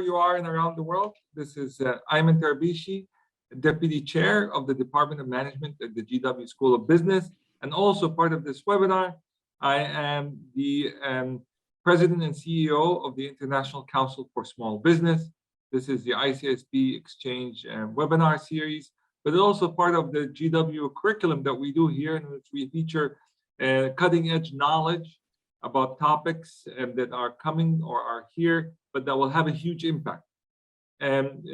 you are and around the world. This is Ayman Tarbishi, Deputy Chair of the Department of Management at the GW School of Business, and also part of this webinar. I am the President and CEO of the International Council for Small Business. This is the ICSB Exchange webinar series, but also part of the GW curriculum that we do here, in which we feature cutting-edge knowledge about topics that are coming or are here, but that will have a huge impact. And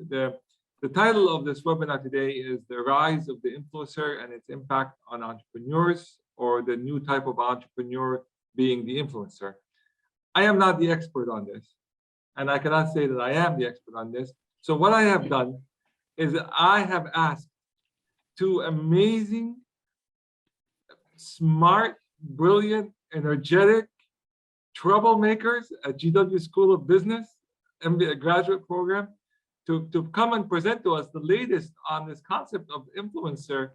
the title of this webinar today is The Rise of the Influencer and Its Impact on Entrepreneurs, or the new type of entrepreneur being the influencer. I am not the expert on this, and I cannot say that I am the expert on this. So what I have done is I have asked two amazing, smart, brilliant, energetic troublemakers at GW School of Business, MBA graduate program, to come and present to us the latest on this concept of influencer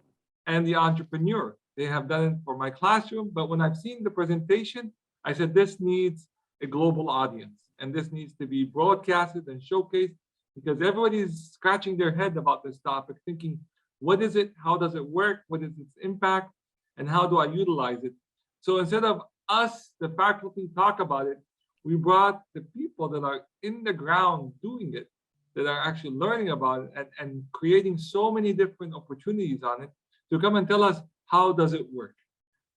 and the entrepreneur. They have done it for my classroom, but when I've seen the presentation, I said this needs a global audience, and this needs to be broadcasted and showcased, because everybody is scratching their head about this topic, thinking, what is it? How does it work? What is its impact? And how do I utilize it? So instead of us, the faculty, talk about it, we brought the people that are in the ground doing it, that are actually learning about it and creating so many different opportunities on it, to come and tell us, how does it work?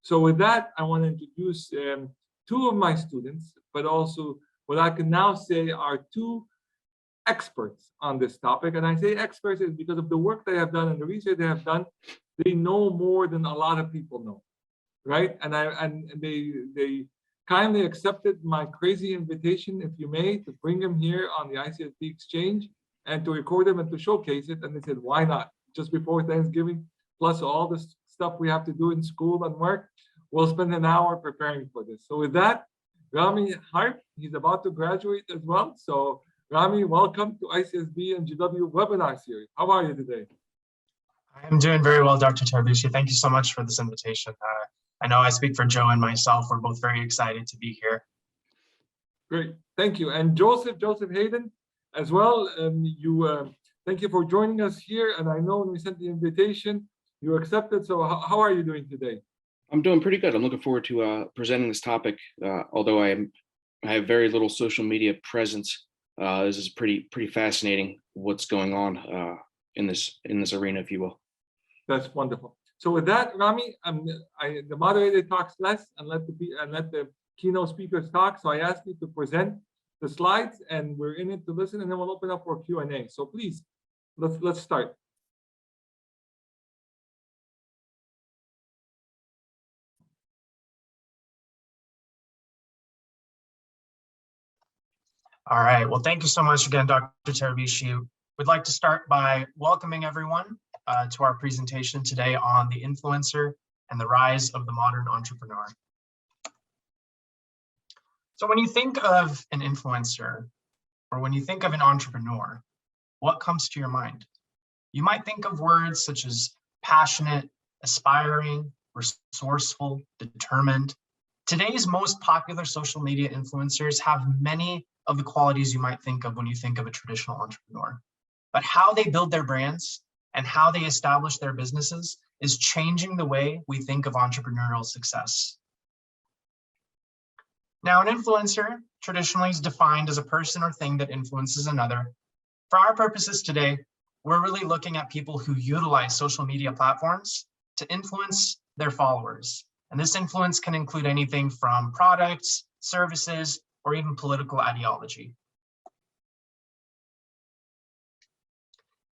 So with that, I want to introduce two of my students, but also what I can now say are two experts on this topic. And I say experts is because of the work they have done and the research they have done. They know more than a lot of people know, right? And they kindly accepted my crazy invitation, if you may, to bring them here on the ICSB Exchange and to record them and to showcase it. And they said, why not? Just before Thanksgiving, plus all the stuff we have to do in school and work, we'll spend an hour preparing for this. So with that, Rami Harp, he's about to graduate as well. So Rami, welcome to ICSB and GW webinar series. How are you today? I'm doing very well, Dr. Tarbishi. Thank you so much for this invitation. I know I speak for Joe and myself. We're both very excited to be here. Great, thank you. And Joseph Hayden as well. Thank you for joining us here. And I know when we sent the invitation, you accepted. So how are you doing today? I'm doing pretty good. I'm looking forward to presenting this topic. Although I have very little social media presence, this is pretty fascinating what's going on in this arena, if you will. That's wonderful. So with that, Rami, the moderator talks less and let the keynote speakers talk. So I ask you to present the slides, and we're in it to listen, and then we'll open up for Q&A. So please, let's start. All right. Well, thank you so much again, Dr. Tarbishi. We'd like to start by welcoming everyone to our presentation today on the influencer and the rise of the modern entrepreneur. So when you think of an influencer, or when you think of an entrepreneur, what comes to your mind? You might think of words such as passionate, aspiring, resourceful, determined. Today's most popular social media influencers have many of the qualities you might think of when you think of a traditional entrepreneur. But how they build their brands and how they establish their businesses is changing the way we think of entrepreneurial success. Now, an influencer traditionally is defined as a person or thing that influences another. For our purposes today, we're really looking at people who utilize social media platforms to influence their followers. And this influence can include anything from products, services, or even political ideology.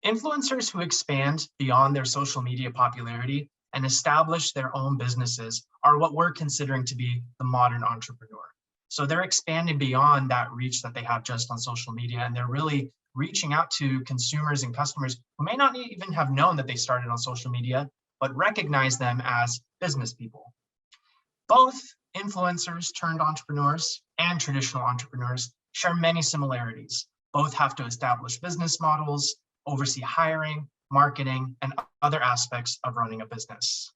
Influencers who expand beyond their social media popularity and establish their own businesses are what we're considering to be the modern entrepreneur. So they're expanding beyond that reach that they have just on social media, and they're really reaching out to consumers and customers who may not even have known that they started on social media, but recognize them as business people. Both influencers turned entrepreneurs and traditional entrepreneurs share many similarities. Both have to establish business models, oversee hiring, marketing, and other aspects of running a business.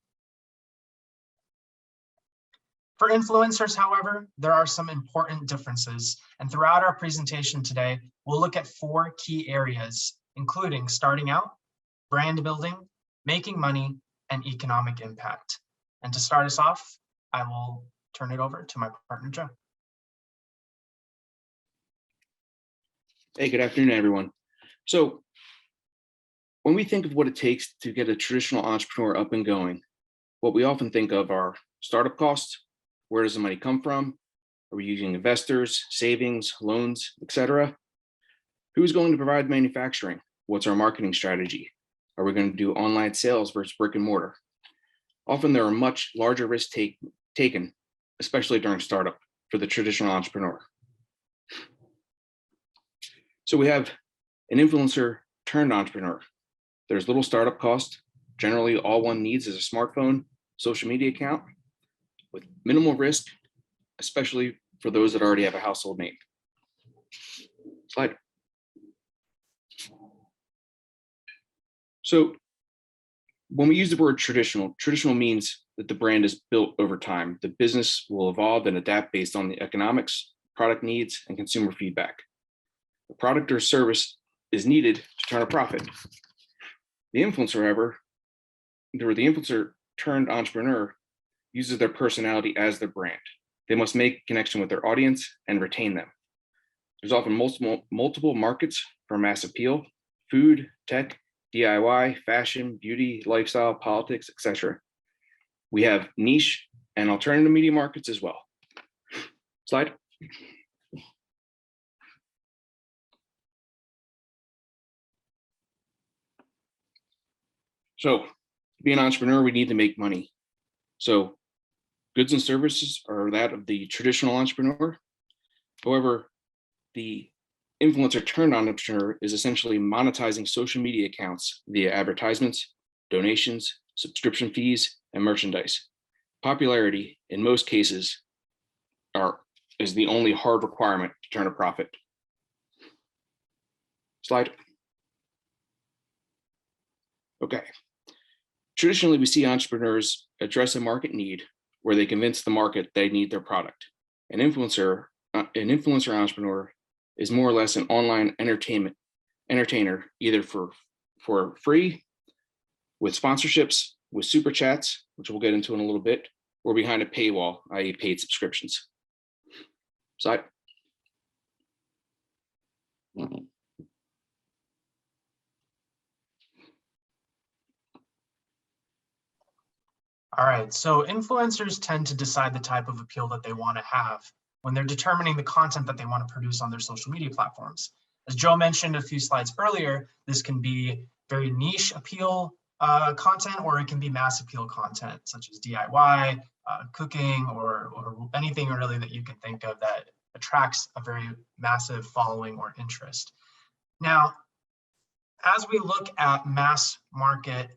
For influencers, however, there are some important differences, and throughout our presentation today, we'll look at 4 key areas, including starting out, brand building, making money, and economic impact. And to start us off, I will turn it over to my partner, Joe. Hey, good afternoon, everyone. So when we think of what it takes to get a traditional entrepreneur up and going, what we often think of are startup costs. Where does the money come from? Are we using investors, savings, loans, etc.? Who's going to provide manufacturing? What's our marketing strategy? Are we going to do online sales versus brick and mortar? Often there are much larger risks taken, especially during startup for the traditional entrepreneur. So we have an influencer turned entrepreneur. There's little startup cost. Generally, all one needs is a smartphone, social media account with minimal risk, especially for those that already have a household name. Slide. So when we use the word traditional means that the brand is built over time. The business will evolve and adapt based on the economics, product needs, and consumer feedback. The product or service is needed to turn a profit. The influencer, however, or the influencer turned entrepreneur uses their personality as their brand. They must make connection with their audience and retain them. There's often multiple markets for mass appeal: food, tech, DIY, fashion, beauty, lifestyle, politics, etc. We have niche and alternative media markets as well. Slide. So to be an entrepreneur, we need to make money. So goods and services are that of the traditional entrepreneur. However, the influencer turned entrepreneur is essentially monetizing social media accounts via advertisements, donations, subscription fees, and merchandise. Popularity, in most cases, is the only hard requirement to turn a profit. Slide. Okay. Traditionally, we see entrepreneurs address a market need where they convince the market they need their product. An influencer entrepreneur is more or less an online entertainer, either for free, with sponsorships, with super chats, which we'll get into in a little bit, or behind a paywall, i.e. paid subscriptions. Slide. All right, so influencers tend to decide the type of appeal that they want to have when they're determining the content that they want to produce on their social media platforms. As Joe mentioned a few slides earlier, this can be very niche appeal content, or it can be mass appeal content, such as DIY, cooking, or anything really that you can think of that attracts a very massive following or interest. Now, as we look at mass market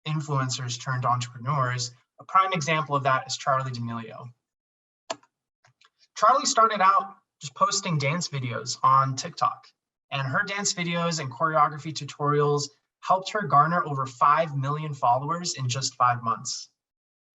influencers turned entrepreneurs, a prime example of that is Charli D'Amelio. Charli started out just posting dance videos on TikTok, and her dance videos and choreography tutorials helped her garner over 5 million followers in just 5 months.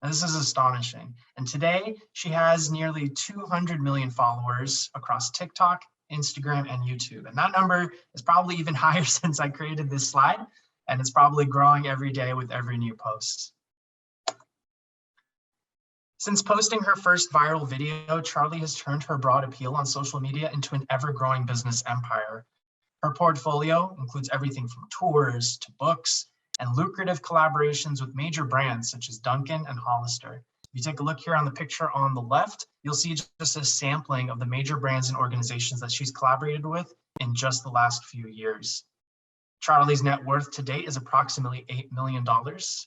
And this is astonishing. And today she has nearly 200 million followers across TikTok, Instagram, and YouTube. And that number is probably even higher since I created this slide. And it's probably growing every day with every new post. Since posting her first viral video, Charli has turned her broad appeal on social media into an ever-growing business empire. Her portfolio includes everything from tours to books and lucrative collaborations with major brands such as Dunkin' and Hollister. If you take a look here on the picture on the left, you'll see just a sampling of the major brands and organizations that she's collaborated with in just the last few years. Charli's net worth to date is approximately $8 million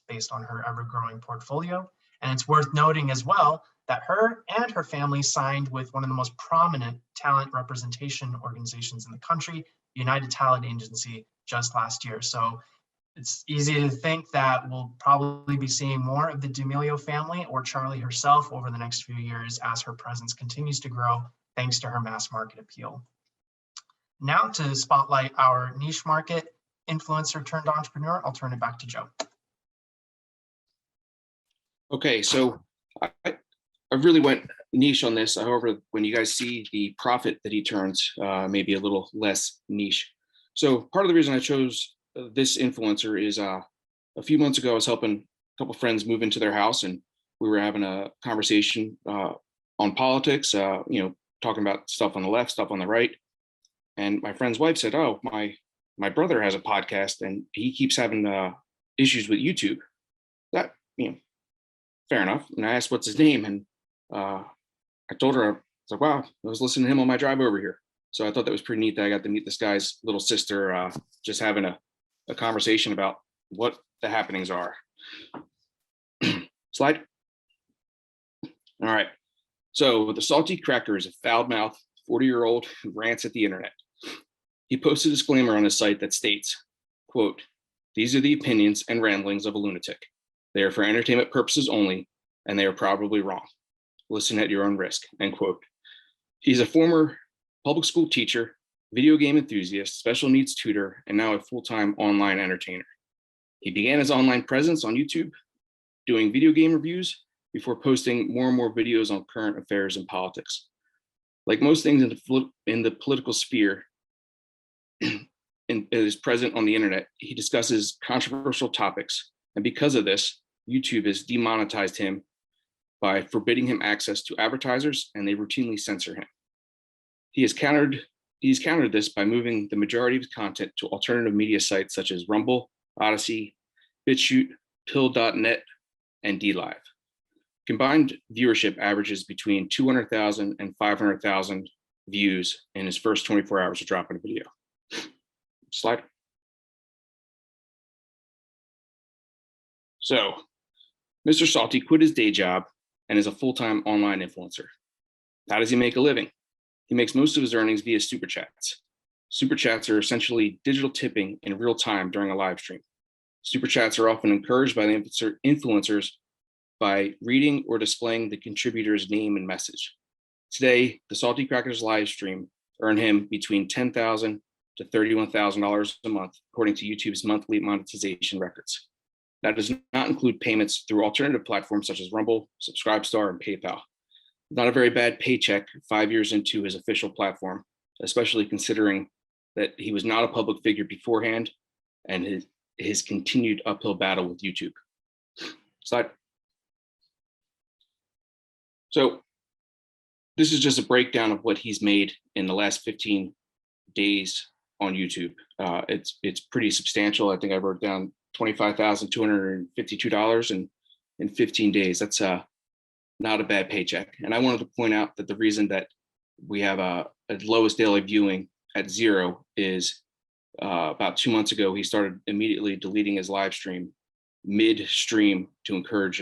based on her ever-growing portfolio. And it's worth noting as well that her and her family signed with one of the most prominent talent representation organizations in the country, United Talent Agency, just last year. So it's easy to think that we'll probably be seeing more of the D'Amelio family or Charli herself over the next few years as her presence continues to grow thanks to her mass market appeal. Now to spotlight our niche market influencer turned entrepreneur, I'll turn it back to Joe. Okay, so I really went niche on this. However, when you guys see the profit that he turns, maybe a little less niche. So part of the reason I chose this influencer is a few months ago, I was helping a couple friends move into their house, and we were having a conversation on politics, talking about stuff on the left, stuff on the right. And my friend's wife said, "Oh, my brother has a podcast and he keeps having issues with YouTube." That, fair enough. And I asked, "What's his name?" And I told her, I was like, "Wow, I was listening to him on my drive over here." So I thought that was pretty neat that I got to meet this guy's little sister, just having a conversation about what the happenings are. Slide. All right. So the Salty Cracker is a foul-mouthed 40-year-old who rants at the internet. He posted a disclaimer on his site that states, quote, "These are the opinions and ramblings of a lunatic. They are for entertainment purposes only, and they are probably wrong. Listen at your own risk," end quote. He's a former public school teacher, video game enthusiast, special needs tutor, and now a full-time online entertainer. He began his online presence on YouTube, doing video game reviews before posting more and more videos on current affairs and politics. Like most things in the political sphere, and is present on the internet, he discusses controversial topics. And because of this, YouTube has demonetized him by forbidding him access to advertisers, and they routinely censor him. He's countered this by moving the majority of his content to alternative media sites such as Rumble, Odyssey, BitChute, Pill.net, and DLive. Combined viewership averages between 200,000 and 500,000 views in his first 24 hours of dropping a video. Slide. So, Mr. Salty quit his day job and is a full-time online influencer. How does he make a living? He makes most of his earnings via super chats. Super chats are essentially digital tipping in real time during a live stream. Super chats are often encouraged by the influencers by reading or displaying the contributor's name and message. Today, the Salty Crackers live stream earned him between $10,000 to $31,000 a month, according to YouTube's monthly monetization records. That does not include payments through alternative platforms such as Rumble, Subscribestar, and PayPal. Not a very bad paycheck 5 years into his official platform, especially considering that he was not a public figure beforehand and his continued uphill battle with YouTube. Slide. So this is just a breakdown of what he's made in the last 15 days on YouTube. It's pretty substantial. I think I wrote down $25,252 in 15 days. That's not a bad paycheck. And I wanted to point out that the reason that we have a lowest daily viewing at 0 is about 2 months ago, he started immediately deleting his live stream mid-stream to encourage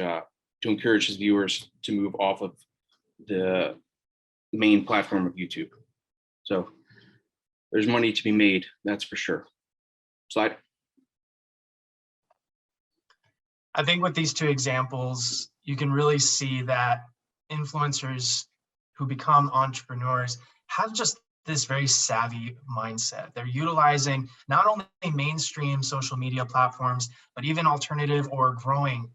his viewers to move off of the main platform of YouTube. So there's money to be made, that's for sure. Slide. I think with these two examples, you can really see that influencers who become entrepreneurs have just this very savvy mindset. They're utilizing not only mainstream social media platforms, but even alternative or growing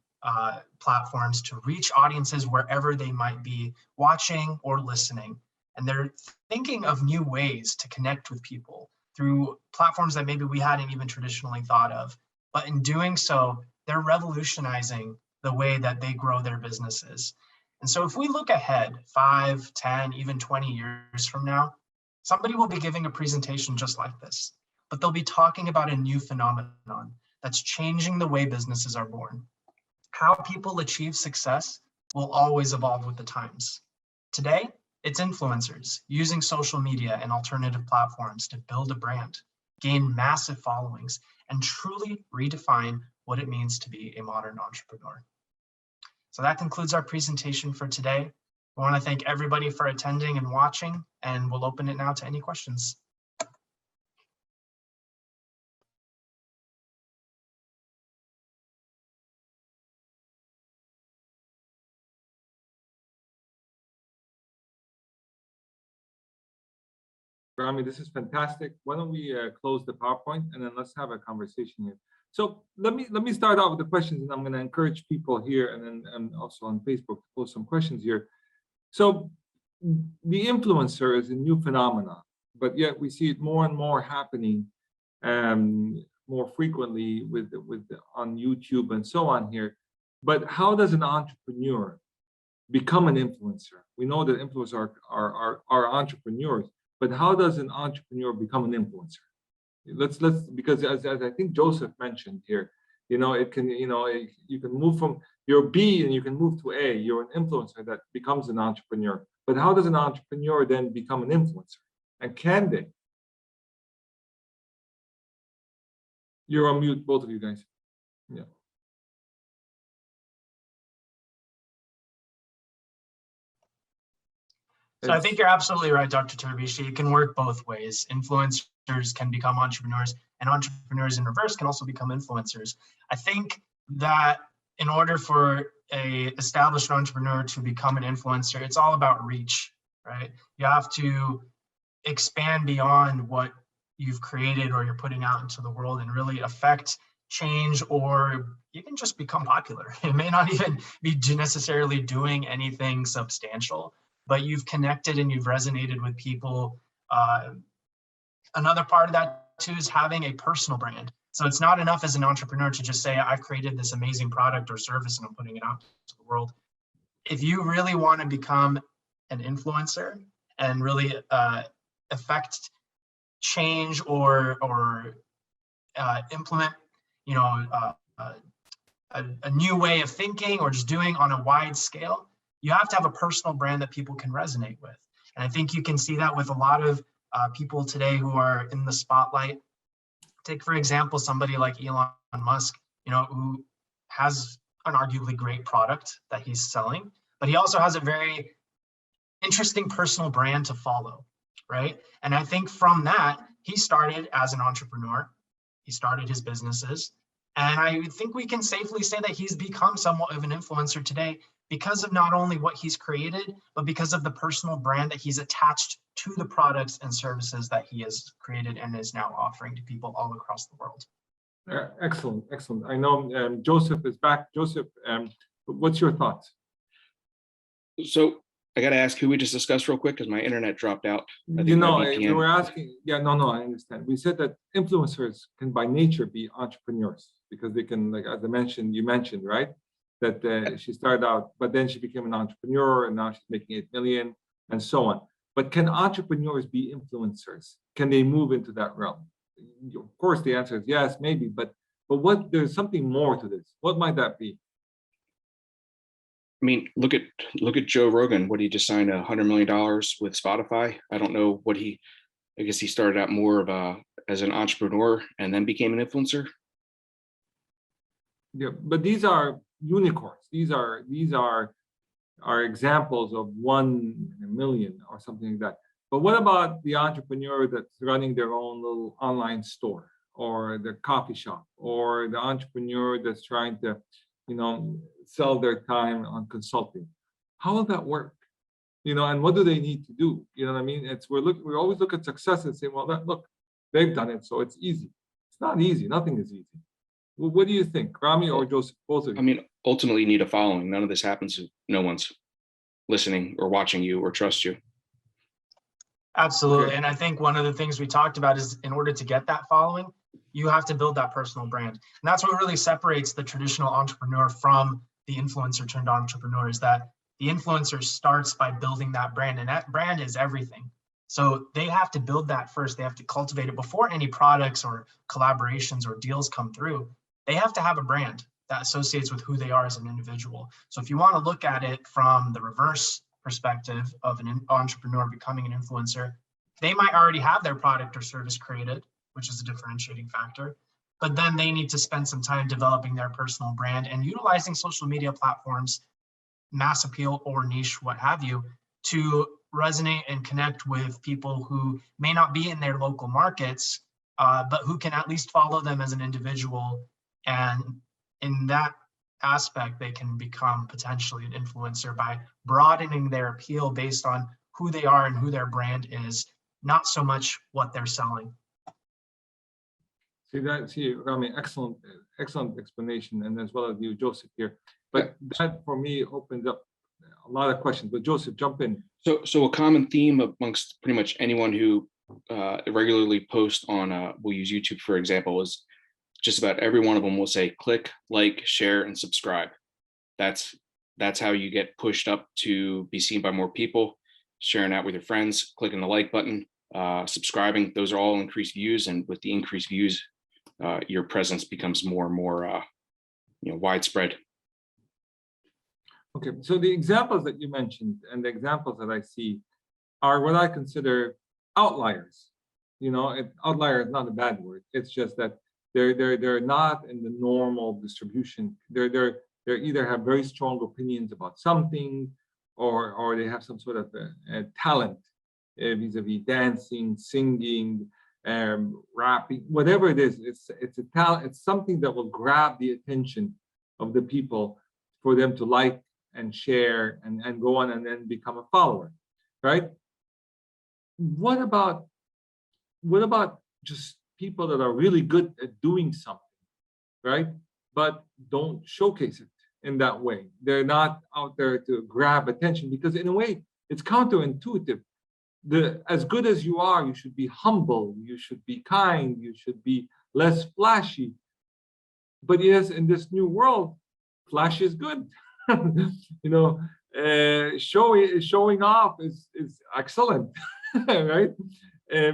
platforms to reach audiences wherever they might be watching or listening. And they're thinking of new ways to connect with people through platforms that maybe we hadn't even traditionally thought of. But in doing so, they're revolutionizing the way that they grow their businesses. And so if we look ahead 5, 10, even 20 years from now, somebody will be giving a presentation just like this, but they'll be talking about a new phenomenon that's changing the way businesses are born. How people achieve success will always evolve with the times. Today, it's influencers using social media and alternative platforms to build a brand, gain massive followings, and truly redefine what it means to be a modern entrepreneur. So that concludes our presentation for today. I want to thank everybody for attending and watching, and we'll open it now to any questions. Rami, this is fantastic. Why don't we close the PowerPoint and then let's have a conversation here. So let me start out with the questions, and I'm going to encourage people here and also on Facebook to post some questions here. So the influencer is a new phenomenon, but yet we see it more and more happening more frequently on YouTube and so on here. But how does an entrepreneur become an influencer? We know that influencers are entrepreneurs, but how does an entrepreneur become an influencer? Let's because as I think Joseph mentioned here, it can, you can move from your B and you can move to A. You're an influencer that becomes an entrepreneur. But how does an entrepreneur then become an influencer? And can they? You're on mute, both of you guys. Yeah. So I think you're absolutely right, Dr. Terbishi. It can work both ways. Influencers can become entrepreneurs, and entrepreneurs in reverse can also become influencers. I think that in order for a established entrepreneur to become an influencer, it's all about reach, right? You have to expand beyond what you've created or you're putting out into the world and really affect change, or even just become popular. It may not even be necessarily doing anything substantial, but you've connected and you've resonated with people. Another part of that too is having a personal brand. So it's not enough as an entrepreneur to just say, I've created this amazing product or service and I'm putting it out to the world. If you really want to become an influencer and really affect change or implement, a new way of thinking or just doing on a wide scale, you have to have a personal brand that people can resonate with. And I think you can see that with a lot of people today who are in the spotlight. Take, for example, somebody like Elon Musk, who has an arguably great product that he's selling, but he also has a very interesting personal brand to follow, right? And I think from that, he started as an entrepreneur. He started his businesses. And I think we can safely say that he's become somewhat of an influencer today because of not only what he's created, but because of the personal brand that he's attached to the products and services that he has created and is now offering to people all across the world. Excellent, excellent. I know Joseph is back. Joseph, what's your thoughts? So I got to ask who we just discussed real quick because my internet dropped out. We were asking, I understand. We said that influencers can by nature be entrepreneurs because they can, like, as you mentioned, right? That she started out, but then she became an entrepreneur and now she's making 8 million and so on. But can entrepreneurs be influencers? Can they move into that realm? Of course, the answer is yes, maybe, but there's something more to this. What might that be? I mean, look at Joe Rogan. What, he just signed $100 million with Spotify. I don't know what I guess he started out more of as an entrepreneur and then became an influencer. Yeah, but these are unicorns. These are examples of 1 in a million or something like that. But what about the entrepreneur that's running their own little online store or their coffee shop, or the entrepreneur that's trying to, sell their time on consulting? How will that work? And what do they need to do? You know what I mean? We always look at success and say, well, look, they've done it, so it's easy. It's not easy. Nothing is easy. Well, what do you think, Rami or Joseph? Both of you. I mean, ultimately, you need a following. None of this happens if no one's listening or watching you or trust you. Absolutely. Okay. And I think one of the things we talked about is in order to get that following, you have to build that personal brand. And that's what really separates the traditional entrepreneur from the influencer turned entrepreneur, is that the influencer starts by building that brand, and that brand is everything. So they have to build that first. They have to cultivate it before any products or collaborations or deals come through. They have to have a brand that associates with who they are as an individual. So if you want to look at it from the reverse perspective of an entrepreneur becoming an influencer, they might already have their product or service created, which is a differentiating factor, but then they need to spend some time developing their personal brand and utilizing social media platforms, mass appeal or niche, what have you, to resonate and connect with people who may not be in their local markets, but who can at least follow them as an individual. And in that aspect, they can become potentially an influencer by broadening their appeal based on who they are and who their brand is, not so much what they're selling. Rami, excellent explanation, and as well as you, Joseph, here. But that for me opens up a a lot of questions, but Joseph, jump in. So a common theme amongst pretty much anyone who regularly posts on, we'll use YouTube for example, is just about every one of them will say click, like, share, and subscribe. That's how you get pushed up to be seen by more people. Sharing out with your friends, clicking the like button, subscribing. Those are all increased views, and with the increased views, your presence becomes more and more widespread. Okay, so the examples that you mentioned and the examples that I see are what I consider outliers. Outlier is not a bad word. It's just that they're not in the normal distribution. They either have very strong opinions about something, or they have some sort of a talent vis-a-vis dancing, singing, rapping, whatever it is. It's a talent. It's something that will grab the attention of the people for them to like and share and go on and then become a follower, right? What about just people that are really good at doing something, right? But don't showcase it in that way. They're not out there to grab attention, because in a way it's counterintuitive. As good as you are, you should be humble, you should be kind, you should be less flashy. But yes, in this new world, flash is good. Showing off is excellent, right?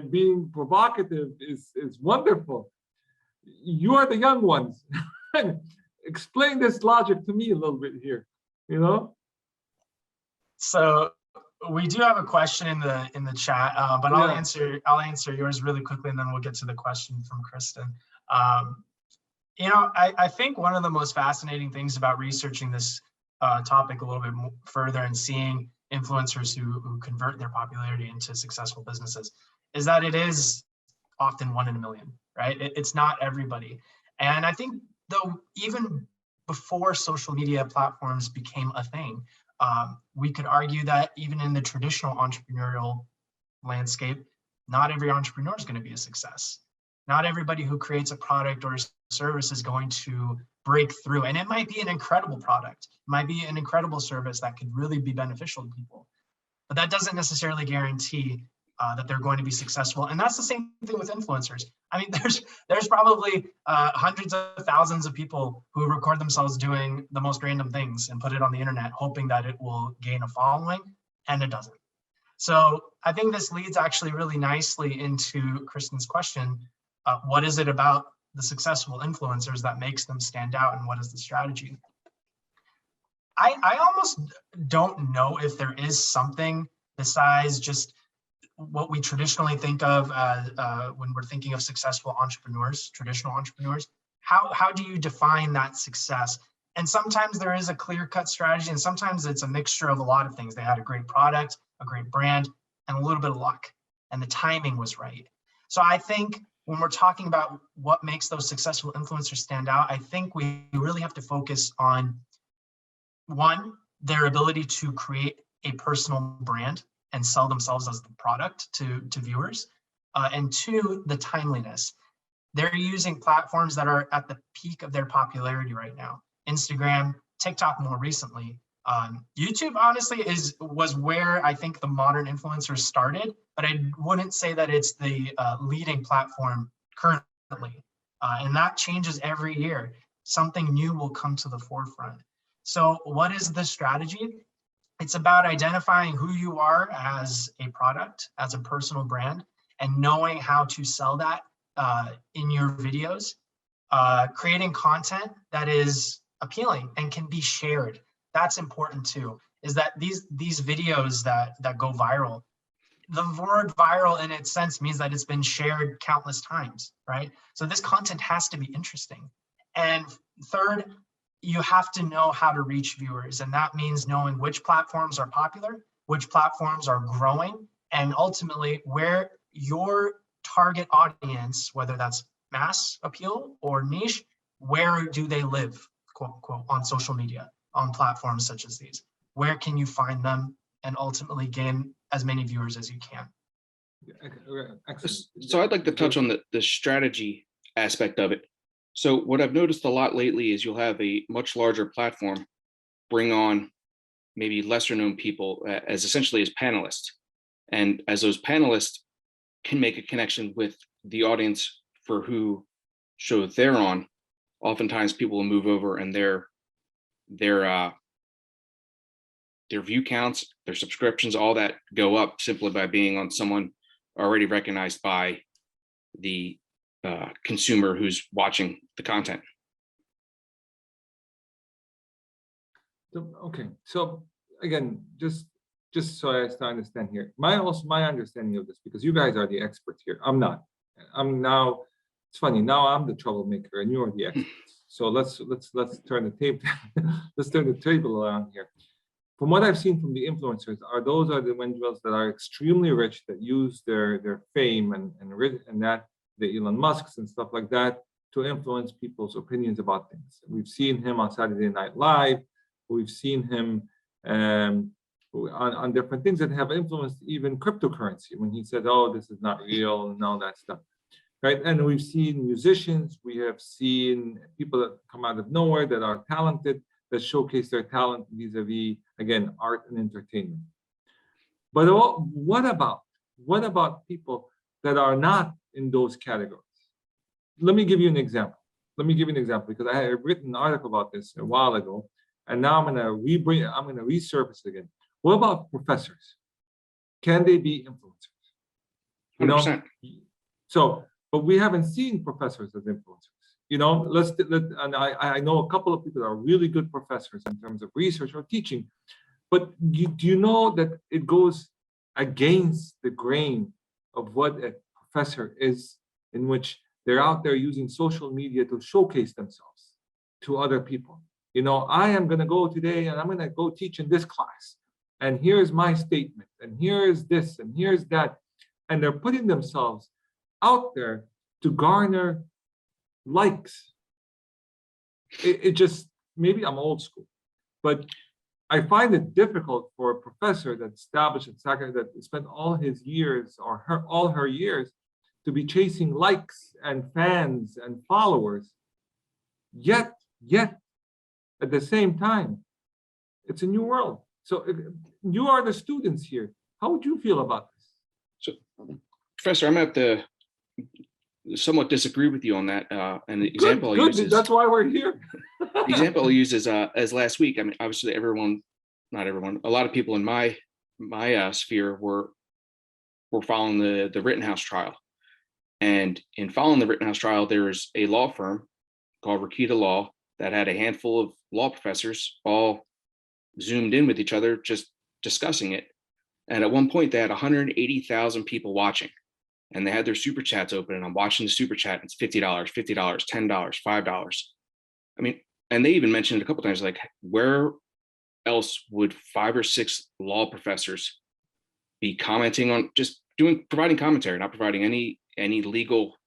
Being provocative is wonderful. You are the young ones. Explain this logic to me a little bit here. So we do have a question in the chat, but I'll answer yours really quickly, and then we'll get to the question from Kristen. I think one of the most fascinating things about researching this topic a little bit further and seeing influencers who convert their popularity into successful businesses is that it is often 1 in a million, right? It's not everybody. And I think though, even before social media platforms became a thing, we could argue that even in the traditional entrepreneurial landscape, not every entrepreneur is going to be a success. Not everybody who creates a product or a service is going to break through. And it might be an incredible product, it might be an incredible service that could really be beneficial to people. But that doesn't necessarily guarantee that they're going to be successful. And that's the same thing with influencers. I mean, there's probably hundreds of thousands of people who record themselves doing the most random things and put it on the internet, hoping that it will gain a following, and it doesn't. So I think this leads actually really nicely into Kristen's question. What is it about the successful influencers that makes them stand out, and what is the strategy? I almost don't know if there is something besides just what we traditionally think of when we're thinking of successful entrepreneurs, traditional entrepreneurs. How do you define that success? And sometimes there is a clear-cut strategy, and sometimes it's a mixture of a lot of things. They had a great product, a great brand, and a little bit of luck, and the timing was right. So I think when we're talking about what makes those successful influencers stand out, I think we really have to focus on, one, their ability to create a personal brand and sell themselves as the product to viewers, and two, the timeliness. They're using platforms that are at the peak of their popularity right now. Instagram, TikTok more recently. YouTube honestly was where I think the modern influencers started, but I wouldn't say that it's the leading platform currently. And that changes every year. Something new will come to the forefront. So what is the strategy? It's about identifying who you are as a product, as a personal brand, and knowing how to sell that in your videos, creating content that is appealing and can be shared. That's important too, is that these videos that go viral, the word viral in its sense means that it's been shared countless times, right? So this content has to be interesting. And third, you have to know how to reach viewers. And that means knowing which platforms are popular, which platforms are growing, and ultimately where your target audience, whether that's mass appeal or niche, where do they live, quote unquote, on social media, on platforms such as these? Where can you find them and ultimately gain as many viewers as you can? Excellent. So I'd like to touch on the strategy aspect of it. So what I've noticed a lot lately is you'll have a much larger platform bring on maybe lesser known people as essentially as panelists. And as those panelists can make a connection with the audience for who show they're on, oftentimes people will move over and their view counts, their subscriptions, all that go up simply by being on someone already recognized by the consumer who's watching the content. Okay, so again, just so I understand here, my understanding of this, because you guys are the experts here, I'm not. I'm now. It's funny, now I'm the troublemaker and you're the experts. So let's turn the table. Let's turn the table around here. From what I've seen from the influencers, those are the individuals that are extremely rich, that use their fame and that the Elon Musks and stuff like that to influence people's opinions about things. We've seen him on Saturday Night Live. We've seen him on different things that have influenced even cryptocurrency, when he said, "Oh, this is not real," and all that stuff, right? And we've seen musicians. We have seen people that come out of nowhere that are talented, that showcase their talent vis-a-vis, again, art and entertainment. But what about people that are not in those categories? Let me give you an example. Because I had written an article about this a while ago, and now I'm going to resurface it again. What about professors? Can they be influencers? 100%. So, but we haven't seen professors as influencers. And I know a couple of people that are really good professors in terms of research or teaching, but do you know that it goes against the grain of what a professor is, in which they're out there using social media to showcase themselves to other people. I am going to go today and I'm going to go teach in this class, and here's my statement, and here's this, and here's that, and they're putting themselves out there to garner likes. It just, maybe I'm old school, but I find it difficult for a professor that established that spent all his years or all her years to be chasing likes and fans and followers. Yet at the same time, it's a new world. So if you are the students here, how would you feel about this? So, Professor, I'm going to have to somewhat disagree with you on that. And the example I'll use is, that's why we're here. the example I'll use is as last week. I mean, obviously not everyone, a lot of people in my sphere were following the Rittenhouse trial. And in following the Rittenhouse trial, there's a law firm called Rakita Law that had a handful of law professors all zoomed in with each other, just discussing it. And at one point they had 180,000 people watching, and they had their super chats open, and I'm watching the super chat, and it's $50, $50, $10, $5. I mean, and they even mentioned it a couple of times, like, where else would 5 or 6 law professors be commenting on, just providing commentary, not providing any legal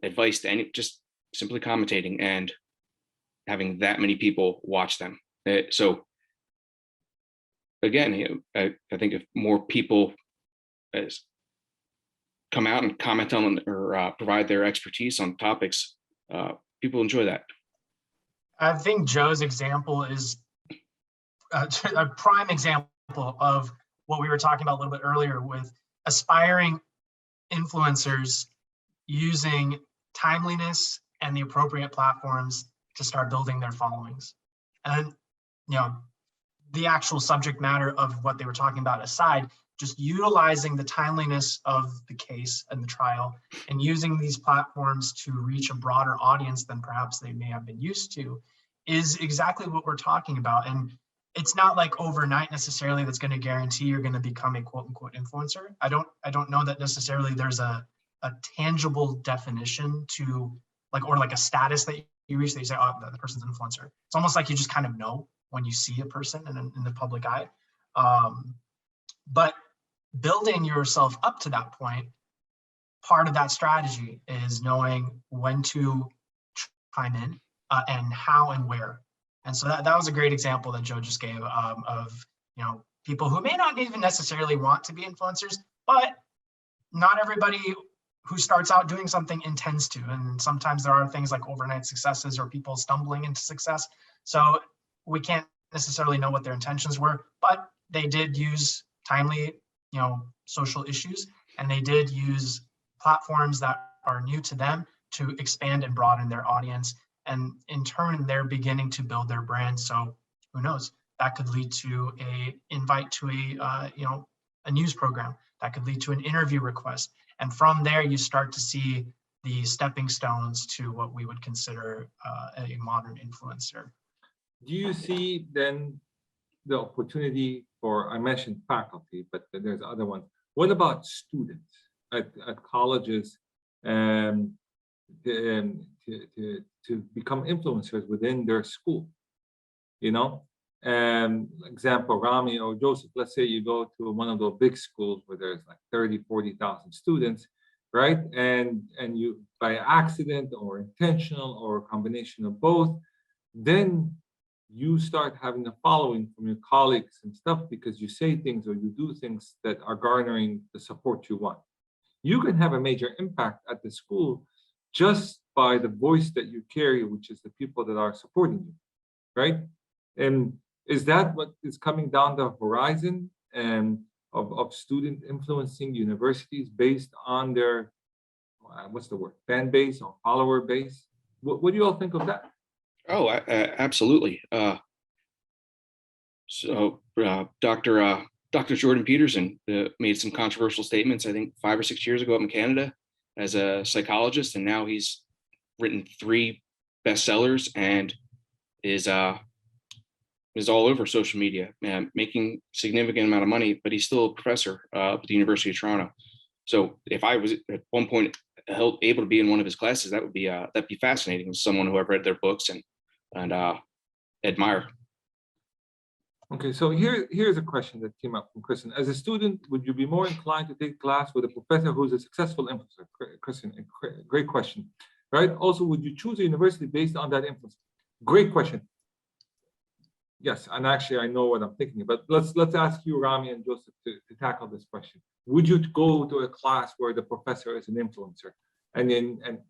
advice to just simply commentating, and having that many people watch them. So again, I think if more people come out and comment on or provide their expertise on topics, people enjoy that. I think Joe's example is a prime example of what we were talking about a little bit earlier, with aspiring influencers using timeliness and the appropriate platforms to start building their followings. And the actual subject matter of what they were talking about aside, just utilizing the timeliness of the case and the trial, and using these platforms to reach a broader audience than perhaps they may have been used to, is exactly what we're talking about. And it's not like overnight necessarily that's going to guarantee you're going to become a quote unquote influencer. I don't know that necessarily there's a tangible definition to like a status that you reach that you say, oh, the person's an influencer. It's almost like you just kind of know when you see a person in the public eye. But building yourself up to that point, part of that strategy is knowing when to chime in and how and where. And so that was a great example that Joe just gave of people who may not even necessarily want to be influencers, but not everybody who starts out doing something intends to. And sometimes there are things like overnight successes or people stumbling into success. So we can't necessarily know what their intentions were, but they did use timely, social issues, and they did use platforms that are new to them to expand and broaden their audience. And in turn, they're beginning to build their brand. So who knows? That could lead to a invite to a news program. That could lead to an interview request. And from there, you start to see the stepping stones to what we would consider a modern influencer. Do you see then the opportunity for, I mentioned faculty, but there's other ones. What about students at colleges to become influencers within their school? Example, Rami or Joseph, let's say you go to one of those big schools where there's like 30, 40,000 students, right? And you, by accident or intentional or a combination of both, then you start having a following from your colleagues and stuff because you say things or you do things that are garnering the support you want. You can have a major impact at the school just by the voice that you carry, which is the people that are supporting you, right? And is that what is coming down the horizon of student influencing universities based on their, what's the word, fan base or follower base? What do you all think of that? Oh, absolutely. Dr. Jordan Peterson made some controversial statements, I think 5 or 6 years ago up in Canada as a psychologist, and now he's written 3 bestsellers and is all over social media, making significant amount of money, but he's still a professor at the University of Toronto. So if I was at one point able to be in one of his classes, that'd be fascinating as someone who I've read their books and admire. Okay, so here's a question that came up from Kristen. As a student, would you be more inclined to take class with a professor who's a successful influencer? Kristen, great question, right? Also, would you choose a university based on that influence? Great question. Yes, and actually I know what I'm thinking, but let's ask you, Rami and Joseph, to tackle this question. Would you go to a class where the professor is an influencer? And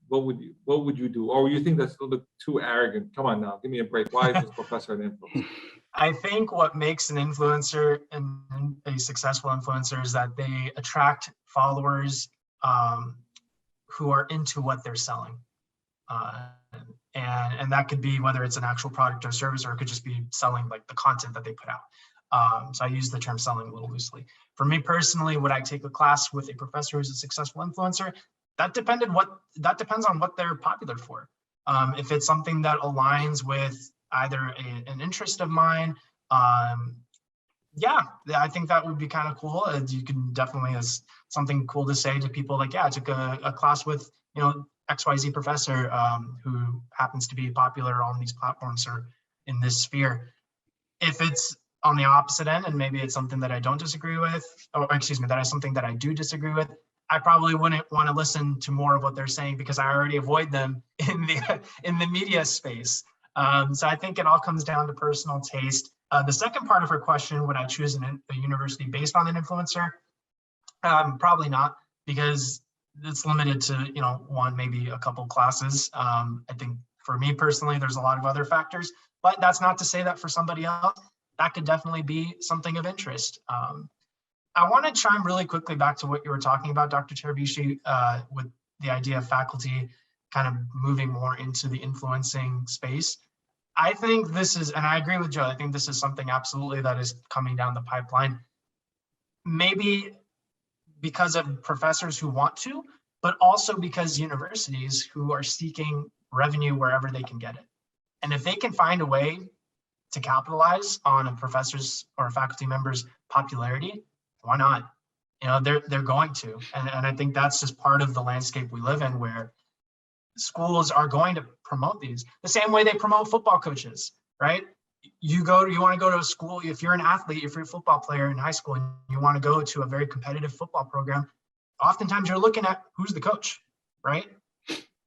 what would you do? Or you think that's a little bit too arrogant? Come on now, give me a break. Why is this professor an influencer? I think what makes an influencer and a successful influencer is that they attract followers who are into what they're selling. And that could be whether it's an actual product or service, or it could just be selling like the content that they put out. So I use the term selling a little loosely. For me personally, would I take a class with a professor who's a successful influencer? That depends on what they're popular for. If it's something that aligns with either an interest of mine, yeah, I think that would be kind of cool. You can definitely has something cool to say to people like, yeah, I took a class with, XYZ professor who happens to be popular on these platforms or in this sphere. If it's on the opposite end and maybe it's something that I don't disagree with, or excuse me, that is something that I do disagree with, I probably wouldn't want to listen to more of what they're saying because I already avoid them in the media space. So I think it all comes down to personal taste. The second part of her question, would I choose a university based on an influencer? Probably not, because it's limited to, one, maybe a couple classes. I think for me personally, there's a lot of other factors, but that's not to say that for somebody else, that could definitely be something of interest. I want to chime really quickly back to what you were talking about, Dr. Terabishi, with the idea of faculty kind of moving more into the influencing space. I think this is, and I agree with Joe, I think this is something absolutely that is coming down the pipeline. Maybe because of professors who want to, but also because universities who are seeking revenue wherever they can get it. And if they can find a way to capitalize on a professor's or a faculty member's popularity, why not? They're going to. And I think that's just part of the landscape we live in, where schools are going to promote these the same way they promote football coaches, right? You want to go to a school, if you're an athlete, if you're a football player in high school and you want to go to a very competitive football program, oftentimes you're looking at who's the coach, right?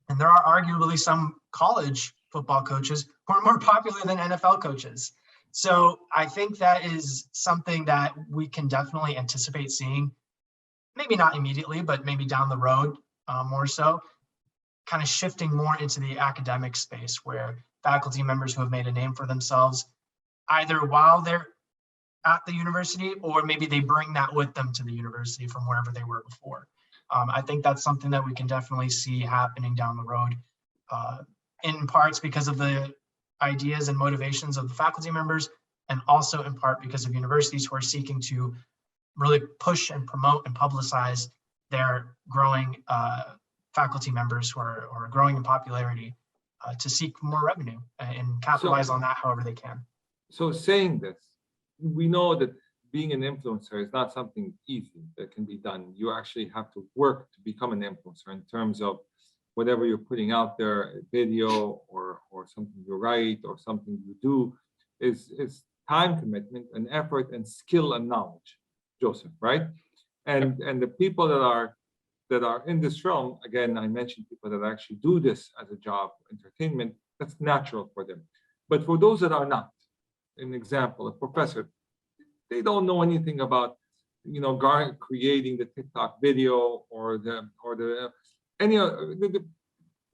And there are arguably some college football coaches who are more popular than NFL coaches. So I think that is something that we can definitely anticipate seeing, maybe not immediately, but maybe down the road more so, kind of shifting more into the academic space where faculty members who have made a name for themselves, either while they're at the university, or maybe they bring that with them to the university from wherever they were before. I think that's something that we can definitely see happening down the road, in parts because of the ideas and motivations of the faculty members, and also in part because of universities who are seeking to really push and promote and publicize their growing faculty members who are growing in popularity, to seek more revenue and capitalize on that however they can. So saying this, we know that being an influencer is not something easy that can be done. You actually have to work to become an influencer in terms of whatever you're putting out there, a video or something you write or something you do, is time commitment and effort and skill and knowledge, Joseph, right? And the people that are in this realm, again, I mentioned people that actually do this as a job, entertainment, that's natural for them. But for those that are not, an example, a professor, they don't know anything about, creating the TikTok video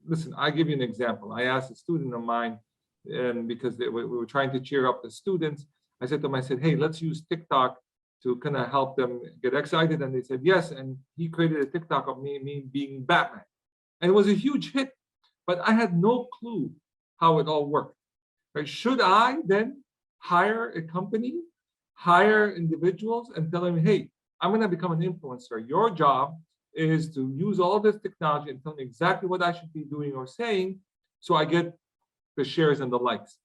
listen, I give you an example. I asked a student of mine, and because we were trying to cheer up the students, I said to them, I said, hey, let's use TikTok to kind of help them get excited. And they said, yes. And he created a TikTok of me being Batman. And it was a huge hit, but I had no clue how it all worked. Right? Should I then hire a company, hire individuals and tell them, hey, I'm going to become an influencer. Your job is to use all this technology and tell me exactly what I should be doing or saying so I get the shares and the likes.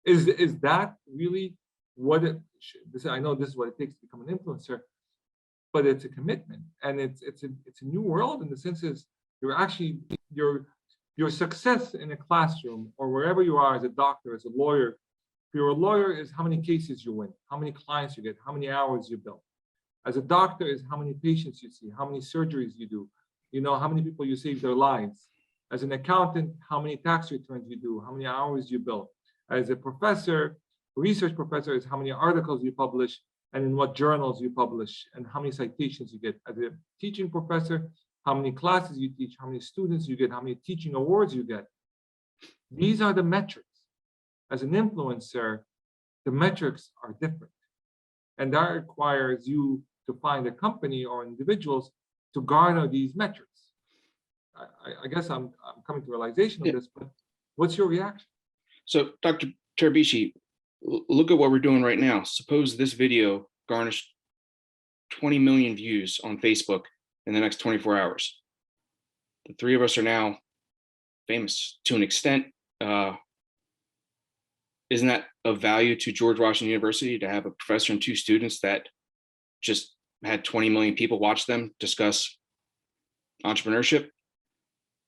Is that really what it should? I know this is what it takes to become an influencer, but it's a commitment, and it's a new world in the sense is your success in a classroom or wherever you are as a doctor, as a lawyer. If you're a lawyer, is how many cases you win, how many clients you get, how many hours you bill. As a doctor is how many patients you see, how many surgeries you do, how many people you save their lives. As an accountant, how many tax returns you do, how many hours you bill. As a professor, research professor is how many articles you publish and in what journals you publish and how many citations you get. As a teaching professor, how many classes you teach, how many students you get, how many teaching awards you get. These are the metrics. As an influencer, the metrics are different. And that requires you to find a company or individuals to garner these metrics. I guess I'm coming to realization of this, but what's your reaction? So Dr. Terabici, look at what we're doing right now. Suppose this video garnished 20 million views on Facebook in the next 24 hours. The three of us are now famous to an extent. Isn't that of value to George Washington University to have a professor and two students that just had 20 million people watch them discuss entrepreneurship?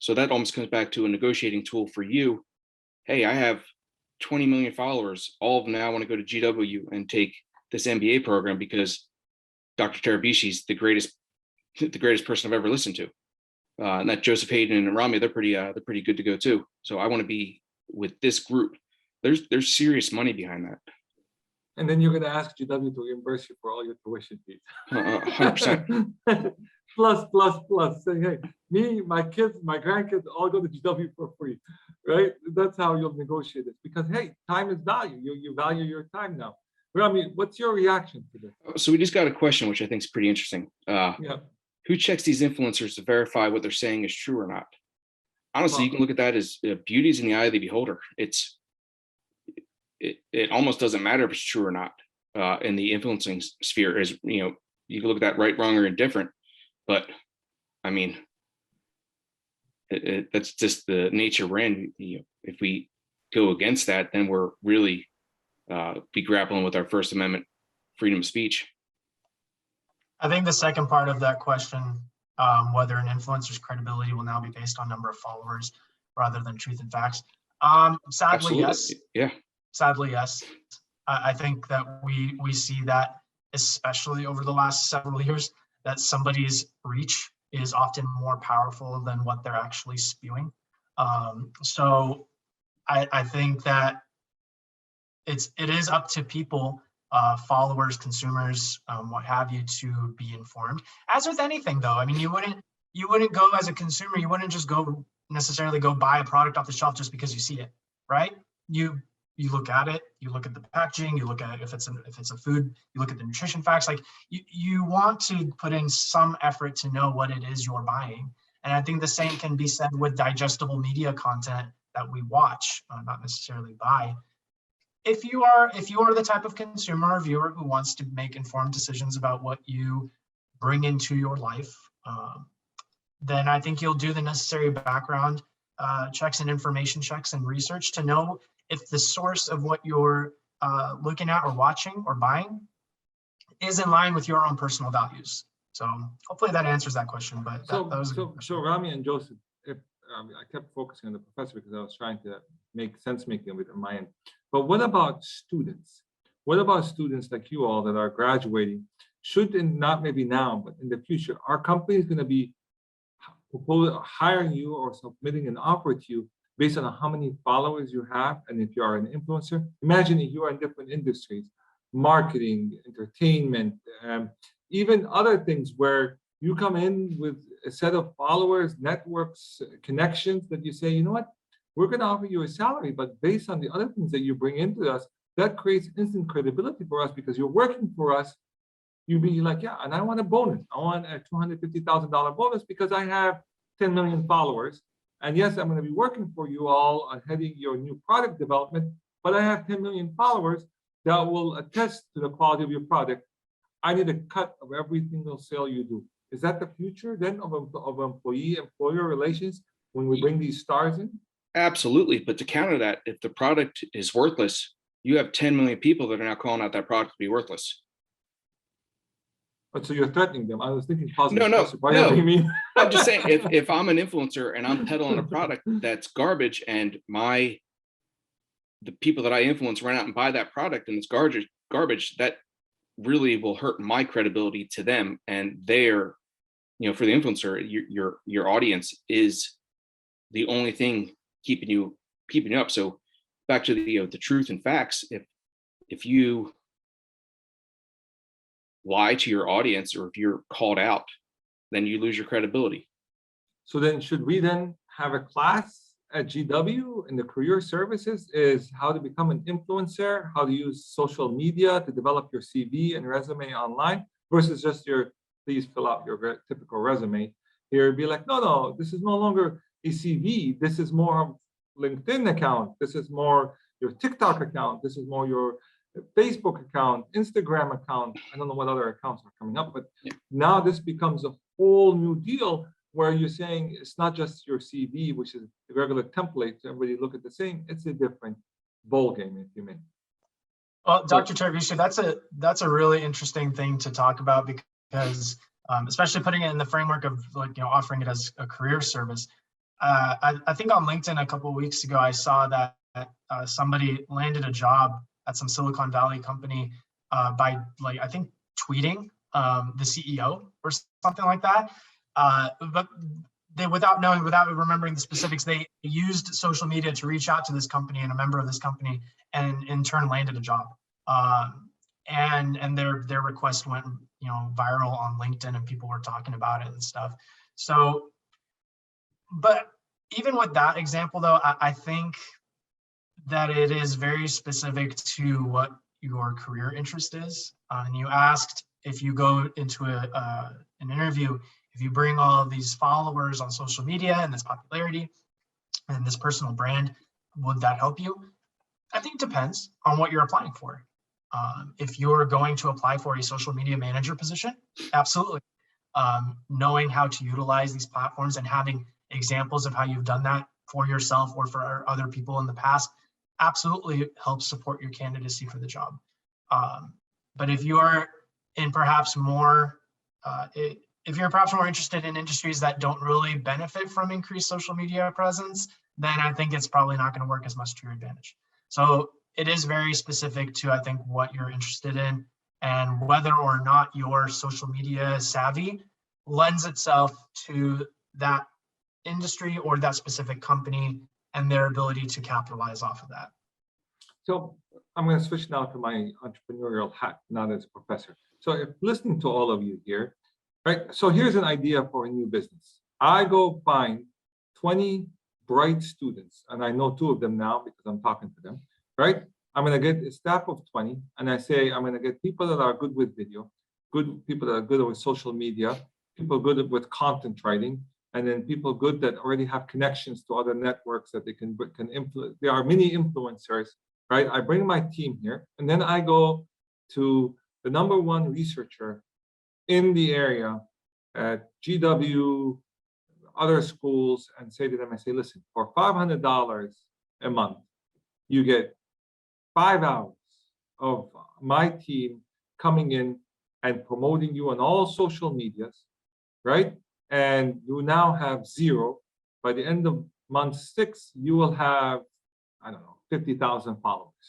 So that almost comes back to a negotiating tool for you. Hey, I have 20 million followers. All of them now want to go to GW and take this MBA program because Dr. Terabishi's the greatest person I've ever listened to. And that Joseph Hayden and Rami, they're pretty good to go too. So I want to be with this group. There's serious money behind that. And then you're going to ask GW to reimburse you for all your tuition fees. 100%. plus. Saying, hey, me, my kids, my grandkids all go to GW for free, right? That's how you'll negotiate this. Because hey, time is value. You value your time now. Rami, what's your reaction to this? So we just got a question, which I think is pretty interesting. Who checks these influencers to verify what they're saying is true or not? Honestly, you can look at that as beauty's in the eye of the beholder. It almost doesn't matter if it's true or not in the influencing sphere. As you can look at that right, wrong, or indifferent. But I mean, that's just the nature we're in. If we go against that, then we're really be grappling with our First Amendment freedom of speech. I think the second part of that question, whether an influencer's credibility will now be based on number of followers rather than truth and facts. Sadly, Absolutely. yes. Yeah. Sadly, yes. I think that we see that, especially over the last several years, that somebody's reach is often more powerful than what they're actually spewing. So I think that it is up to people, followers, consumers, what have you, to be informed. As with anything, though, I mean, you wouldn't go as a consumer, you wouldn't just necessarily go buy a product off the shelf just because you see it, right? You you look at it, you look at the packaging, you look at it if it's a food, you look at the nutrition facts. Like you want to put in some effort to know what it is you're buying. And I think the same can be said with digestible media content that we watch, not necessarily buy. If you are the type of consumer or viewer who wants to make informed decisions about what you bring into your life, then I think you'll do the necessary background checks and information checks and research to know if the source of what you're looking at or watching or buying is in line with your own personal values. So hopefully that answers that question. But that was so Rami and Joseph, if I kept focusing on the professor because I was trying to make sense making of it on my end. But what about students? What about students like you all that are graduating? Should, and not maybe now, but in the future, are companies going to be hiring you or submitting an offer to you based on how many followers you have? And if you are an influencer, imagine if you are in different industries, marketing, entertainment, even other things where you come in with a set of followers, networks, connections that you say, you know what, we're going to offer you a salary, but based on the other things that you bring into us, that creates instant credibility for us because you're working for us. You'd be like, yeah, and I want a bonus. I want a $250,000 bonus because I have 10 million followers. And yes, I'm going to be working for you all on heading your new product development, but I have 10 million followers that will attest to the quality of your product. I need a cut of every single sale you do. Is that the future then of employee-employer relations when we bring these stars in? Absolutely. But to counter that, if the product is worthless, you have 10 million people that are now calling out that product to be worthless. But so you're threatening them. I was thinking positive. No. I'm just saying, if I'm an influencer and I'm peddling a product that's garbage and the people that I influence run out and buy that product and it's garbage, that really will hurt my credibility to them. And they're, for the influencer, your audience is the only thing keeping you up. So back to the truth and facts, if you lie to your audience or if you're called out, then you lose your credibility. So then should we then have a class at GW in the career services is how to become an influencer, how to use social media to develop your CV and resume online versus just please fill out your typical resume. Here, be like, no, this is no longer a CV. This is more LinkedIn account. This is more your TikTok account. This is more your Facebook account, Instagram account. I don't know what other accounts are coming up, but now this becomes a whole new deal where you're saying it's not just your CV, which is the regular template. So everybody look at the same. It's a different ball game, if you may. Well, Dr. Tervisha, that's a really interesting thing to talk about because especially putting it in the framework of offering it as a career service. I think on LinkedIn a couple of weeks ago, I saw that somebody landed a job at some Silicon Valley company by I think tweeting the CEO or something like that. But they, without remembering the specifics, they used social media to reach out to this company and a member of this company, and in turn landed a job. And their request went viral on LinkedIn, and people were talking about it and stuff. So, but even with that example, though, I think that it is very specific to what your career interest is. And you asked if you go into an interview, if you bring all of these followers on social media and this popularity and this personal brand, would that help you? I think it depends on what you're applying for. If you're going to apply for a social media manager position, absolutely. Knowing how to utilize these platforms and having examples of how you've done that for yourself or for other people in the past absolutely helps support your candidacy for the job. But if you are in perhaps more, if you're perhaps more interested in industries that don't really benefit from increased social media presence, then I think it's probably not going to work as much to your advantage. So it is very specific to, I think, what you're interested in and whether or not your social media savvy lends itself to that industry or that specific company and their ability to capitalize off of that. So I'm going to switch now to my entrepreneurial hat, not as a professor. So if listening to all of you here, right? So here's an idea for a new business. I go find 20 bright students, and I know 2 of them now because I'm talking to them, right? I'm going to get a staff of 20, and I say I'm going to get people that are good with video, good people that are good with social media, people good with content writing, and then people good that already have connections to other networks that they can influence. There are many influencers, right? I bring my team here, and then I go to the #1 researcher in the area at GW, other schools, and say to them, I say, listen, for $500 a month, you get 5 hours of my team coming in and promoting you on all social medias, right? And you now have 0. By the end of month 6, you will have, I don't know, 50,000 followers,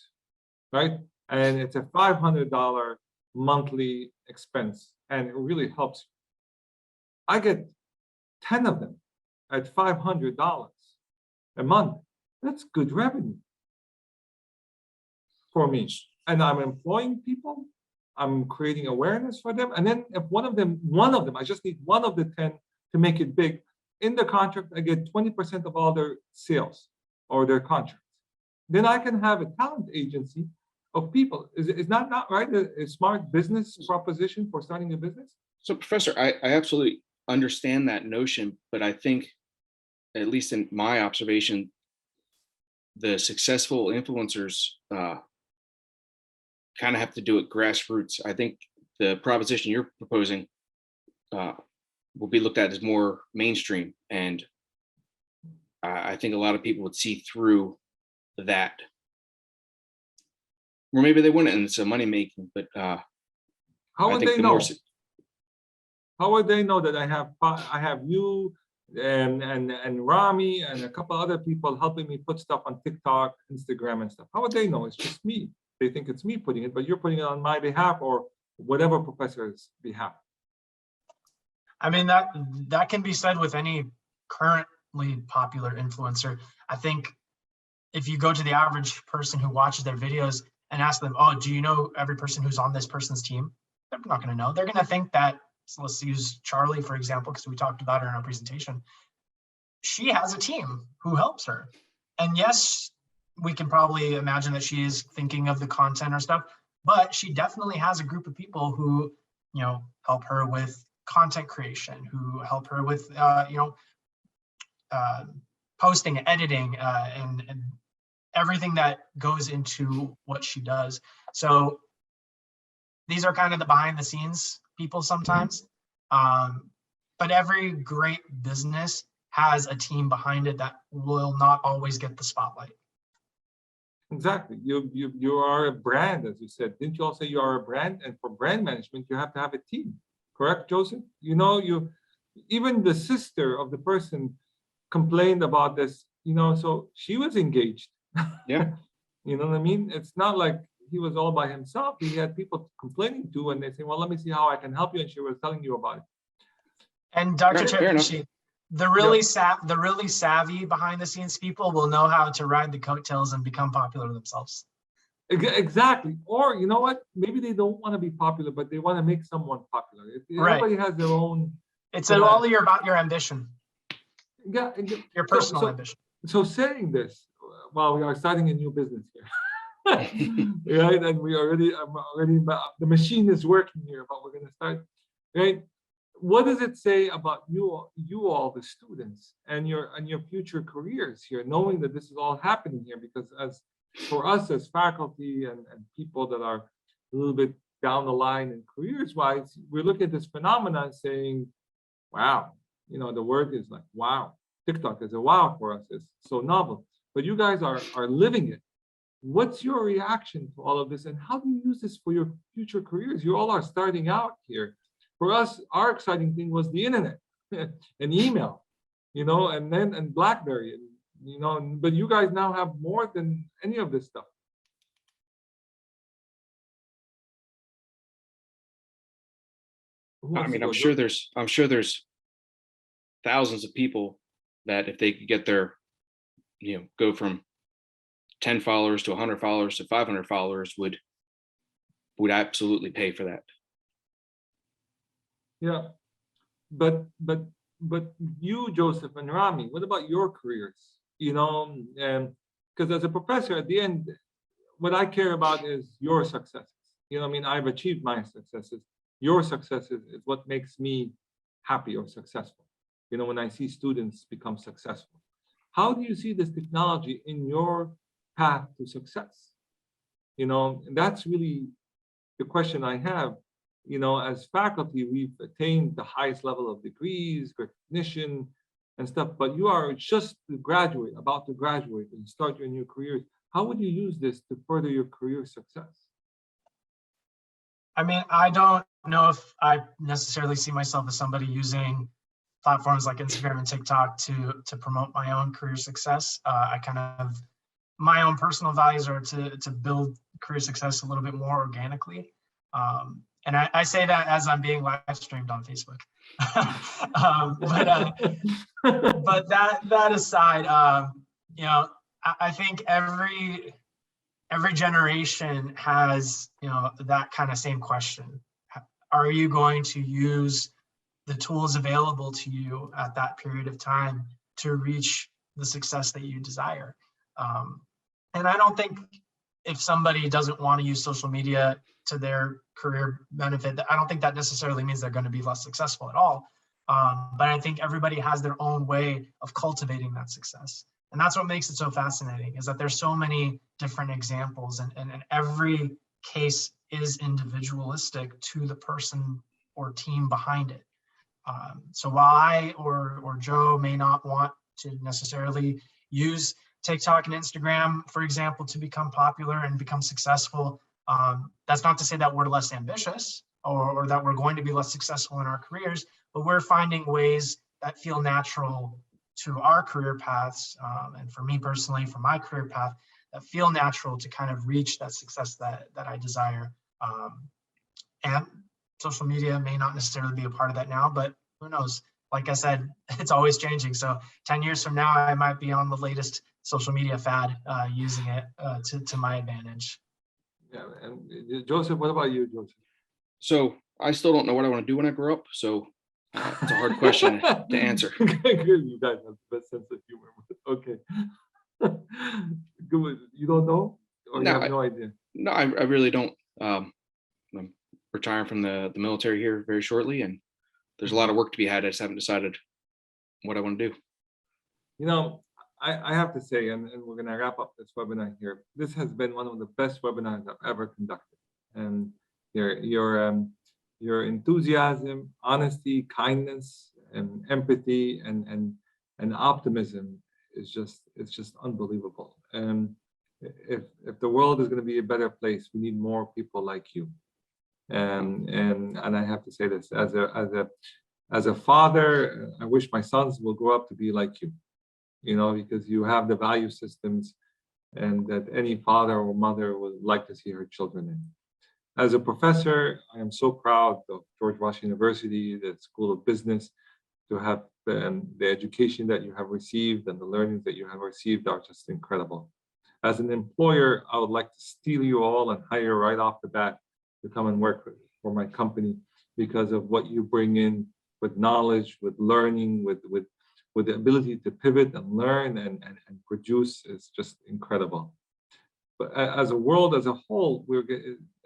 right? And it's a $500 monthly expense, and it really helps. I get 10 of them at $500 a month. That's good revenue for me. And I'm employing people, I'm creating awareness for them. And then if one of them, I just need one of the 10 to make it big. In the contract, I get 20% of all their sales or their contracts. Then I can have a talent agency of people. Is that not right? A smart business proposition for starting a business? So, Professor, I absolutely understand that notion, but I think, at least in my observation, the successful influencers kind of have to do it grassroots. I think the proposition you're proposing will be looked at as more mainstream, and I think a lot of people would see through that. Or maybe they wouldn't, and it's a money making. But how I would think they the know? more How would they know that I have you and Rami and a couple other people helping me put stuff on TikTok, Instagram, and stuff? How would they know? It's just me. They think it's me putting it, but you're putting it on my behalf or whatever professor's behalf. I mean, that can be said with any currently popular influencer. I think if you go to the average person who watches their videos and ask them, oh, do you know every person who's on this person's team? They're not going to know. They're going to think that, so let's use Charlie, for example, because we talked about her in our presentation. She has a team who helps her. And yes, we can probably imagine that she is thinking of the content or stuff, but she definitely has a group of people who, help her with content creation, who help her with, posting, editing, and everything that goes into what she does. So these are kind of the behind the scenes people sometimes. But every great business has a team behind it that will not always get the spotlight. Exactly. You are a brand, as you said. Didn't you all say you are a brand? And for brand management, you have to have a team. Correct, Joseph? Even the sister of the person complained about this, so she was engaged. Yeah. You know what I mean? It's not like he was all by himself. He had people complaining to, and they say, well, let me see how I can help you. And she was telling you about it. And Dr. Fair enough. Cherkashy, the really savvy behind the scenes people will know how to ride the coattails and become popular themselves. Exactly. Or you know what? Maybe they don't want to be popular, but they want to make someone popular. Everybody has their own. It's all about your ambition. Yeah. Your personal ambition. So saying this, while we are starting a new business here, right? And I'm already, the machine is working here, but we're going to start, right? What does it say about you all, the students, and your future careers here, knowing that this is all happening here? Because for us as faculty and people that are a little bit down the line in careers-wise, we're looking at this phenomenon saying, wow, the word is like, wow. TikTok is a wow for us. It's so novel. But you guys are living it. What's your reaction to all of this? And how do you use this for your future careers? You all are starting out here. For us, our exciting thing was the internet and email, and BlackBerry, but you guys now have more than any of this stuff. I mean, I'm sure there's thousands of people that if they could get their, go from 10 followers to 100 followers to 500 followers would absolutely pay for that. Yeah, but you, Joseph and Rami, what about your careers? Because as a professor, at the end, what I care about is your successes. You know, I mean, I've achieved my successes. Your successes is what makes me happy or successful. You know, when I see students become successful. How do you see this technology in your path to success? You know, and that's really the question I have. You know, as faculty, we've attained the highest level of degrees, recognition, and stuff, but you are just to graduate, about to graduate and start your new careers. How would you use this to further your career success? I mean, I don't know if I necessarily see myself as somebody using platforms like Instagram and TikTok to promote my own career success. I kind of, my own personal values are to build career success a little bit more organically. And I say that as I'm being live streamed on Facebook. But that aside, you know, I think every generation has, you know, that kind of same question. Are you going to use the tools available to you at that period of time to reach the success that you desire? And I don't think if somebody doesn't want to use social media to their career benefit, I don't think that necessarily means they're going to be less successful at all. But I think everybody has their own way of cultivating that success. And that's what makes it so fascinating, is that there's so many different examples, and every case is individualistic to the person or team behind it. So while I or Joe may not want to necessarily use TikTok and Instagram, for example, to become popular and become successful, that's not to say that we're less ambitious or that we're going to be less successful in our careers, but we're finding ways that feel natural to our career paths, and for me personally, for my career path, that feel natural to kind of reach that success that I desire. And social media may not necessarily be a part of that now, but who knows? Like I said, it's always changing. So 10 years from now, I might be on the latest social media fad, using it to my advantage. Yeah, and Joseph, what about you, Joseph? So I still don't know what I want to do when I grow up. So it's a hard question to answer. Good, you guys have the best sense of humor. Okay. Good. You don't know, or No, you have no idea? No, I really don't. I'm retiring from the military here very shortly, and there's a lot of work to be had. I just haven't decided what I want to do. You know, I have to say, and we're going to wrap up this webinar here. This has been one of the best webinars I've ever conducted. And your enthusiasm, honesty, kindness, and empathy, and optimism is just unbelievable. And if the world is going to be a better place, we need more people like you. And I have to say this as a father, I wish my sons will grow up to be like you. You know, because you have the value systems and that any father or mother would like to see her children in. As a professor, I am so proud of George Washington University, the School of Business, to have the education that you have received and the learnings that you have received are just incredible. As an employer, I would like to steal you all and hire right off the bat to come and work for my company because of what you bring in with knowledge, with learning, with the ability to pivot and learn and produce is just incredible. But as a world as a whole,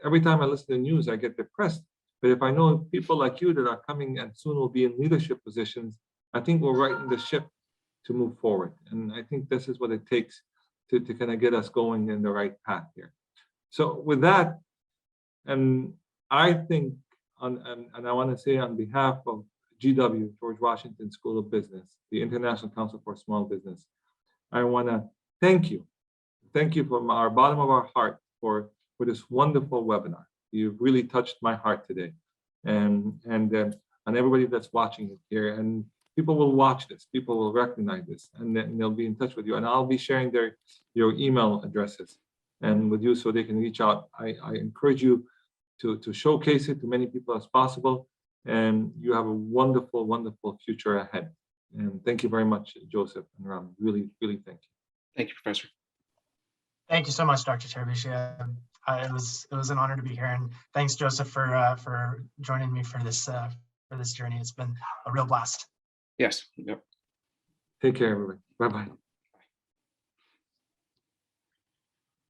every time I listen to the news, I get depressed. But if I know people like you that are coming and soon will be in leadership positions, I think we're righting the ship to move forward. And I think this is what it takes to kind of get us going in the right path here. So with that, and I think, and I want to say on behalf of GW, George Washington School of Business, the International Council for Small Business, I want to thank you. Thank you from our bottom of our heart for this wonderful webinar. You've really touched my heart today. And everybody that's watching it here, and people will watch this, people will recognize this, and then they'll be in touch with you. And I'll be sharing your email addresses and with you so they can reach out. I encourage you to showcase it to many people as possible. And you have a wonderful, wonderful future ahead. And thank you very much, Joseph and Ram. Really, really thank you. Thank you, Professor. Thank you so much, Dr. Terbish. It was an honor to be here, and thanks, Joseph, for joining me for this journey. It's been a real blast. Yes. Yep. Take care, everybody. Bye-bye.